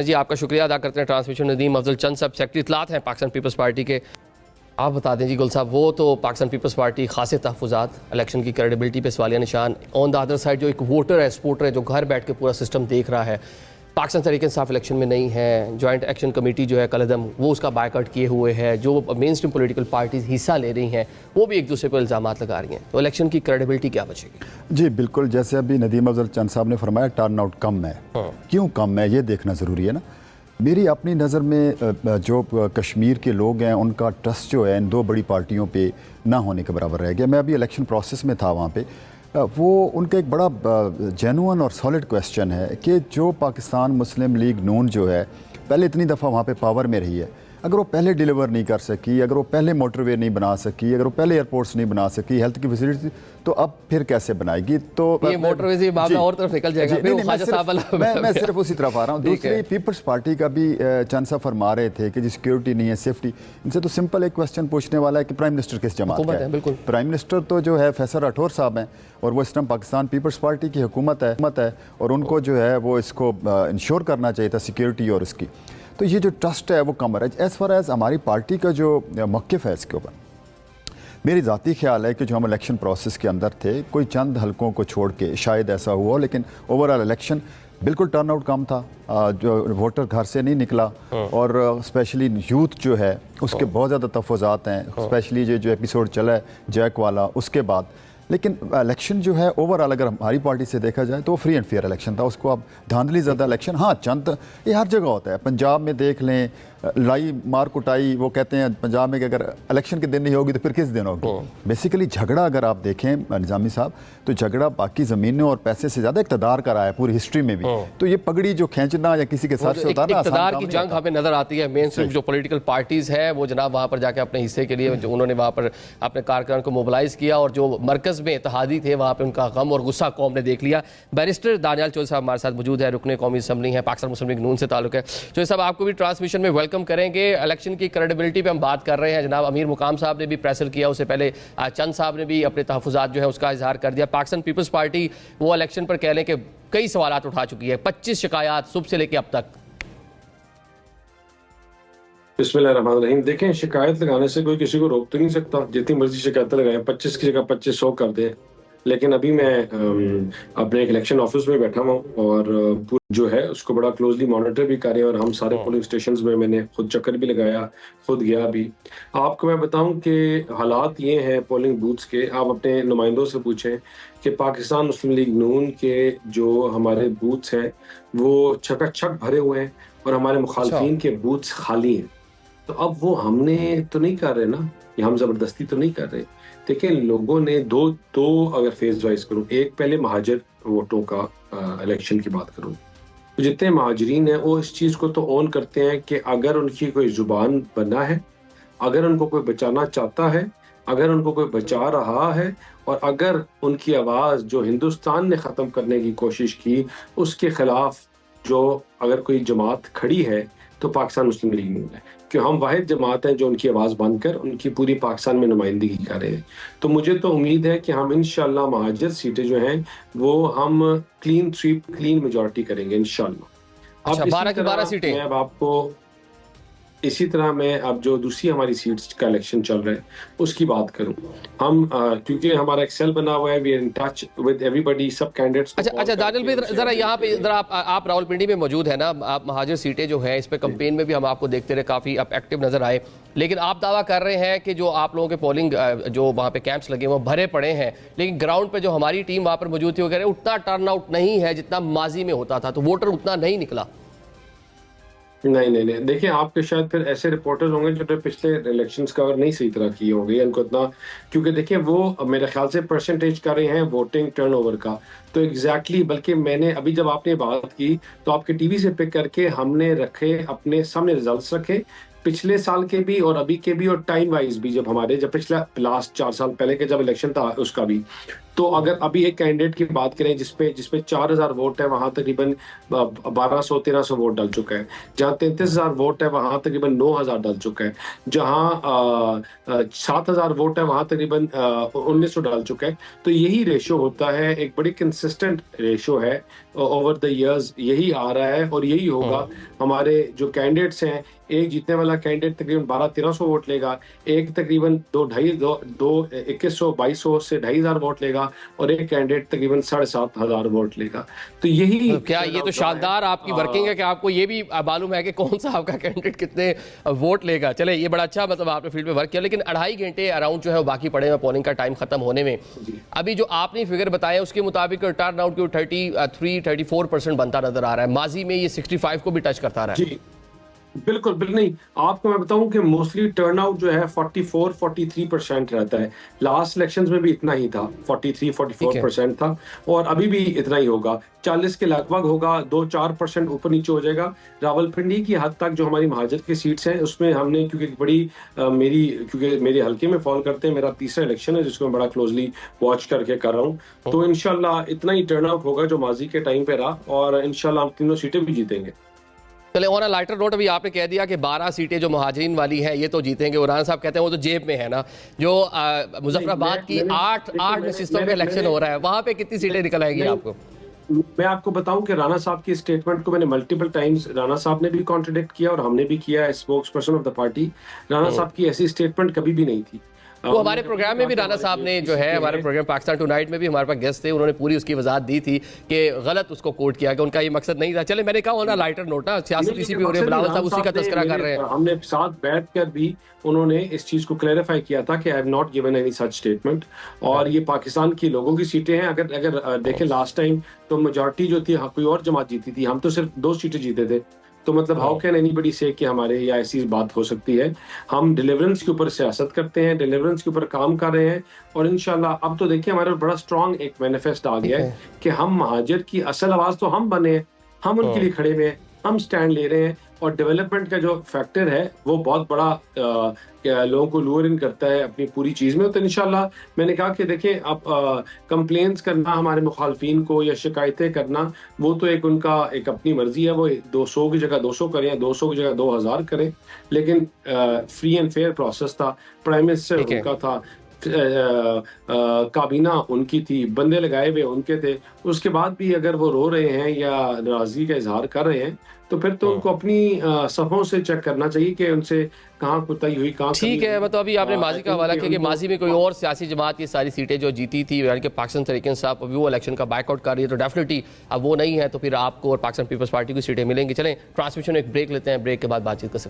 जी आपका शुक्रिया अदा करते हैं। ट्रांसमिशन नदीम अफजल चंद साहब सेक्रेटरी इत्तलात हैं पाकिस्तान पीपल्स पार्टी के। आप बता दें जी गुल साहब, वो तो पाकिस्तान पीपल्स पार्टी खासे तहफ़्फ़ुज़ात इलेक्शन की क्रेडिबिलिटी पे सवालिया निशान, ऑन द अदर साइड जो एक वोटर है, सपोर्टर है, जो घर बैठ के पूरा सिस्टम देख रहा है, पाकिस्तान तहरीक इंसाफ इलेक्शन में नहीं है, जॉइंट एक्शन कमेटी जो है कलदम वो उसका बायकॉट किए हुए है, जो मेन स्ट्रीम पॉलिटिकल पार्टीज हिस्सा ले रही हैं वो भी एक दूसरे पर इल्ज़ाम लगा रही हैं, तो इलेक्शन की क्रेडिबिलिटी क्या बचेगी? जी बिल्कुल, जैसे अभी नदीम अफजल चंद साहब ने फरमाया टर्न आउट कम है। क्यों कम है ये देखना ज़रूरी है ना। मेरी अपनी नज़र में जो कश्मीर के लोग हैं उनका ट्रस्ट जो है इन दो बड़ी पार्टियों पे ना होने के बराबर रह गया। मैं अभी इलेक्शन प्रोसेस में था वहाँ पे, वो उनका एक बड़ा जेन्युइन और सॉलिड क्वेश्चन है कि जो पाकिस्तान मुस्लिम लीग नून जो है पहले इतनी दफ़ा वहाँ पे पावर में रही है, अगर वो पहले डिलीवर नहीं कर सकी, अगर वो पहले मोटरवे नहीं बना सकी, अगर वो पहले एयरपोर्ट्स नहीं बना सकी, हेल्थ की फैसिलिटी, तो अब फिर कैसे बनाएगी? तो ये मोटरवे से मामला और तरफ निकल जाएगा। मैं सिर्फ उसी तरफ आ रहा हूँ। दूसरी पीपल्स पार्टी का भी चंद साहब फरमा रहे थे कि जी सिक्योरिटी नहीं है, सेफ्टी। इनसे तो सिंपल एक क्वेश्चन पूछने वाला है कि प्राइम मिनिस्टर किस जमात का है? बिल्कुल, प्राइम मिनिस्टर तो जो है फैसल राठौर साहब हैं और वो इस टाइम पाकिस्तान पीपल्स पार्टी की हुकूमत है और उनको जो है वो इसको इंश्योर करना चाहिए था सिक्योरिटी और इसकी। तो ये जो ट्रस्ट है वो कम है। एज़ फार एज़ हमारी पार्टी का जो मौक़िफ़ है इसके ऊपर, मेरी ज़ाती ख्याल है कि जो हम इलेक्शन प्रोसेस के अंदर थे, कोई चंद हलकों को छोड़ के शायद ऐसा हुआ, लेकिन ओवरऑल इलेक्शन बिल्कुल टर्नआउट कम था। जो वोटर घर से नहीं निकला और स्पेशली यूथ जो है उसके बहुत ज़्यादा तहफ़्फ़ुज़ात हैं, स्पेशली ये जो एपिसोड चला है जैक वाला उसके बाद। लेकिन इलेक्शन जो है ओवरऑल अगर हमारी पार्टी से देखा जाए तो फ्री एंड फेयर इलेक्शन था। उसको आप धांधली ज़्यादा इलेक्शन, हाँ चंद ये हर जगह होता है। पंजाब में देख लें, लड़ाई मार कुटाई, वो कहते हैं पंजाब में कि अगर इलेक्शन के दिन नहीं होगी तो फिर किस दिन होगी। बेसिकली झगड़ा अगर आप देखें निज़ामी साहब, तो झगड़ा बाकी ज़मीनों और पैसे से ज़्यादा इक़्तिदार का रहा है पूरी हिस्ट्री में भी। तो ये पगड़ी जो खींचना या किसी के सर से उतारना, इक़्तिदार की जंग हमें नज़र आती है। मेन स्ट्रीम जो पॉलिटिकल पार्टीज़ है वो जनाब वहाँ पर जाके अपने हिस्से के लिए जो उन्होंने वहाँ पर अपने कारकुनान को मोबिलाइज़ किया और जो मरकज़ में इत्तेहादी थे वहाँ पर उनका गम और गुस्सा कौम ने देख लिया। बैरिस्टर दानियाल चौधरी साहब हमारे साथ मौजूद है, रुकने कौमी असम्बली है, पाकिस्तान मुस्लिम लीग नून से ताल्लुक़ है। चौधरी साहब आपको भी ट्रांसमिशन में वेलकम करेंगे। इलेक्शन की क्रेडिबिलिटी पे हम बात कर रहे हैं। जनाब अमीर मुकाम साहब ने भी प्रेशर किया, उससे पहले चंद साहब ने भी अपने तहफ़्फ़ुज़ात जो है उसका इजहार कर दिया। पाकिस्तान पीपल्स पार्टी वो इलेक्शन पर कह लें कि कई सवालात उठा चुकी है, 25 शिकायत सुबह से लेकर अब तक। बिस्मिल्लाहिर्रहमानिर्रहीम। देखें, शिकायत लगाने से कोई किसी को रोक तो नहीं सकता, जितनी मर्जी शिकायतें लगाएं, 25 की जगह 2500 कर दे। लेकिन अभी मैं अपने एक इलेक्शन ऑफिस में बैठा हुआ हूँ और जो है उसको बड़ा क्लोजली मॉनिटर भी कर रहे हैं और हम सारे पोलिंग स्टेशंस में मैंने खुद चक्कर भी लगाया, खुद गया भी। आपको मैं बताऊं कि हालात ये हैं पोलिंग बूथ्स के, आप अपने नुमाइंदों से पूछें कि पाकिस्तान मुस्लिम लीग नून के जो हमारे बूथ्स हैं वो छकाछक भरे हुए हैं और हमारे मुखालफिन के बूथ्स खाली हैं। तो अब वो हमने तो नहीं कर रहे ना, ये हम ज़बरदस्ती तो नहीं कर रहे। देखिए, लोगों ने दो अगर फेज वाइज करूँ, एक पहले महाजर वोटों का इलेक्शन की बात करूँ, तो जितने महाजरीन हैं वो इस चीज़ को तो ऑन करते हैं कि अगर उनकी कोई ज़ुबान बना है, अगर उनको कोई बचाना चाहता है, अगर उनको कोई बचा रहा है और अगर उनकी आवाज़ जो हिंदुस्तान ने ख़त्म करने की कोशिश की उसके ख़िलाफ़ जो अगर कोई जमात खड़ी है तो पाकिस्तान मुस्लिम लीग नून है, कि हम वाहिद जमात हैं जो उनकी आवाज़ बनकर उनकी पूरी पाकिस्तान में नुमाइंदगी कर रहे हैं। तो मुझे तो उम्मीद है कि हम इंशाल्लाह महाजर सीटें जो हैं वो हम क्लीन स्वीप, क्लीन मेजॉरिटी करेंगे इंशाल्लाह। अच्छा, 12 की 12 सीटें। मैं अब आपको इसी तरह मैं अब जो दूसरी हमारी सीट्स का इलेक्शन चल रहा है उसकी बात करूं, हम क्योंकि हमारा एक्सेल बना हुआ है, we are in touch with everybody, सब कैंडिडेट्स। अच्छा दानियल भाई, जरा यहाँ पे जरा आप रावलपिंडी में मौजूद है ना, आप महाजर सीटें जो है इस पे कैंपेन में भी हम आपको देखते रहे, काफ़ी आप एक्टिव नजर आए, लेकिन आप दावा कर रहे हैं कि जो आप लोगों के पोलिंग जो वहाँ पे कैंप्स लगे वो भरे पड़े हैं, लेकिन ग्राउंड पे जो हमारी टीम वहाँ पर मौजूद थी वो कह रहे उतना टर्न आउट नहीं है जितना माजी में होता था, तो वोटर उतना नहीं निकला। नहीं, देखिए, आपके शायद फिर ऐसे रिपोर्टर्स होंगे जो पिछले इलेक्शंस कवर नहीं सही तरह किए होंगे, इनको इतना, क्योंकि देखिए वो मेरे ख्याल से परसेंटेज कर रहे हैं वोटिंग टर्नओवर का, तो एग्जैक्टली बल्कि मैंने अभी जब आपने बात की तो आपके टीवी से पिक करके हमने रखे, अपने सामने रिजल्ट्स रखे पिछले साल के भी और अभी के भी और टाइम वाइज भी, जब पिछला लास्ट 4 साल पहले के जब इलेक्शन था उसका भी, तो अगर अभी एक कैंडिडेट की बात करें जिसपे 4000 वोट है, वहां तकरीबन 1200-1300 वोट डल चुका है। जहां 33,000 वोट है वहां तकरीबन 9000 डल चुका है। जहां 7000 वोट है वहां तकरीबन 1900 डल चुका है। तो यही रेशो होता है, एक बड़ी कंसिस्टेंट रेशो है ओवर द इयर्स, यही आ रहा है और यही होगा। हमारे जो कैंडिडेट्स हैं, एक जीतने वाला कैंडिडेट तकरीबन 1200-1300 वोट लेगा, एक तकरीबन 2100-2200 से 2500 वोट लेगा और एक कैंडिडेट तकरीबन 7500 वोट लेगा। तो यही क्या ये तो शानदार आपकी वर्किंग है कि आपको ये भी मालूम है कि कौन सा आपका कैंडिडेट कितने वोट लेगा। चले, ये बड़ा अच्छा, मतलब आपने फील्ड में वर्क किया। लेकिन 2.5 घंटे अराउंड जो है वो बाकी पड़े हैं पोलिंग का टाइम खत्म होने में। अभी जो आपने फिगर बताया उसके मुताबिक टर्न आउट 33-34% बनता नजर आ रहा है। माजी में ये 65 को भी टच करता रहा है। बिल्कुल नहीं, आपको मैं बताऊं कि मोस्टली टर्नआउट जो है 44-43% रहता है। लास्ट इलेक्शंस में भी इतना ही था, 43-44% था और अभी भी इतना ही होगा। 40 के लगभग होगा, 2-4% ऊपर नीचे हो जाएगा। रावलपिंडी की हद तक जो हमारी महाजत की सीट्स हैं उसमें हमने, क्योंकि मेरे हल्के में फॉल करते हैं, मेरा तीसरा इलेक्शन है जिसको मैं बड़ा क्लोजली वॉच करके कर रहा हूँ। तो इंशाल्लाह इतना ही टर्नआउट होगा जो माजी के टाइम पे रहा और इंशाल्लाह हम तीनों सीटें भी जीतेंगे। चले, ऑन अ लाइटर नोट, अभी आपने कह दिया कि 12 सीटें जो मुहाजिरीन वाली हैं ये तो जीतेंगे। उरान साहब कहते हैं वो तो जेब में है ना। जो मुजफ्फराबाद की 8 नशिस्तों पे इलेक्शन हो रहा है, वहां पे कितनी सीटें निकल आएंगी आपको? मैं आपको बताऊं कि राणा साहब की स्टेटमेंट को मैंने मल्टीपल टाइम्स, राणा साहब ने भी कॉन्ट्रडिक्ट किया और हमने भी किया। Spokes person of the party, Rana साहब की ऐसी स्टेटमेंट कभी भी नहीं थी। वो हमारे प्रोग्राम में भी राणा साहब ने जो है, हमारे प्रोग्राम पाकिस्तान टुनाइट में भी हमारे पास गेस्ट थे, उन्होंने पूरी उसकी वजाहत दी थी कि गलत उसको कोट किया कि उनका ये मकसद नहीं था। चले, मैंने कहा होना लाइटर नोट ना, सियासत इसी भी हो रही है, बिलावल साहब उसी का तस्करा कर रहे हैं। हमने साथ बैठकर भी उन्होंने इस चीज को क्लैरिफाई किया था कि I have not given any such statement. और ये पाकिस्तान की लोगों की सीटें हैं। अगर देखें लास्ट टाइम तो मेजॉरिटी जो थी कोई और जमात जीती थी, हम तो सिर्फ 2 सीटें जीते थे। तो मतलब हाउ कैन एनीबडी से कि हमारे या ऐसी बात हो सकती है। हम डिलीवरेंस के ऊपर सियासत करते हैं, डिलीवरेंस के ऊपर काम कर रहे हैं और इंशाल्लाह अब तो देखिए हमारे बड़ा स्ट्रॉन्ग एक मैनिफेस्ट आ गया है कि हम महाजिर की असल आवाज तो हम बने हैं, हम उनके लिए खड़े हुए हैं, हम स्टैंड ले रहे हैं। और डेवलपमेंट का जो फैक्टर है वो बहुत बड़ा लोगों को लूर इन करता है अपनी पूरी चीज में। तो इंशाल्लाह मैंने कहा कि देखें, अब कंप्लेंट्स करना हमारे मुखालफिन को या शिकायतें करना वो तो एक उनका एक अपनी मर्जी है। वो 200 की जगह 200 करें या 200 की जगह 2000 करें, लेकिन फ्री एंड फेयर प्रोसेस था। प्राइम मिनिस्टर उनका था, काबीना उनकी थी, बंदे लगाए हुए उनके थे। उसके बाद भी अगर वो रो रहे हैं या नाराजगी का इजहार कर रहे हैं तो फिर तो उनको अपनी सफ़ों से चेक करना चाहिए कि उनसे कहाँ कुताही हुई, कहाँ। ठीक है, मतलब अभी आपने माजी का हवाला किया कि माजी में कोई और सियासी जमात ये सारी सीटें जो जीती थी, यानी कि पाकिस्तान तहरीक इंसाफ अभी वो इलेक्शन का बाइकआउट कर रही है, तो डेफिनेटली अब वो नहीं है तो फिर आपको और पाकिस्तान पीपल्स पार्टी की सीटें मिलेंगी। चलें, ट्रांसमिशन एक ब्रेक लेते हैं, ब्रेक के बाद बातचीत कर सकते हैं।